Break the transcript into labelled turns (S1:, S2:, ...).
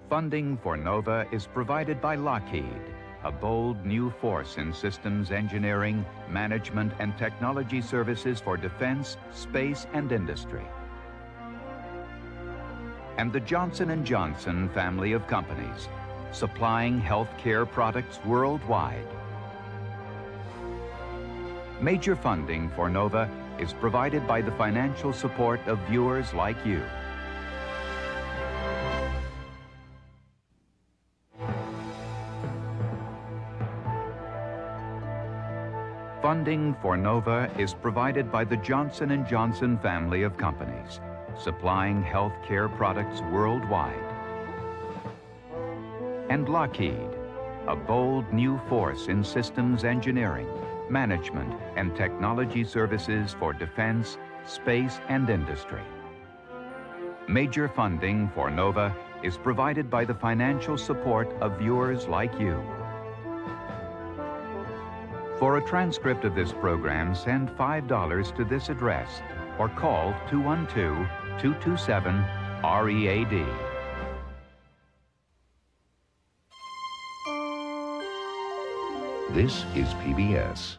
S1: Funding for NOVA is provided by Lockheed, a bold new force in systems engineering, management, and technology services for defense, space, and industry. And the Johnson & Johnson family of companies, supplying healthcare products worldwide. Major funding for NOVA is provided by the financial support of viewers like you. Funding for NOVA is provided by the Johnson & Johnson family of companies, supplying healthcare products worldwide. And Lockheed, a bold new force in systems engineering, management, and technology services for defense, space, and industry. Major funding for NOVA is provided by the financial support of viewers like you. For a transcript of this program, send $5 to this address or call 212-227-READ.
S2: This is PBS.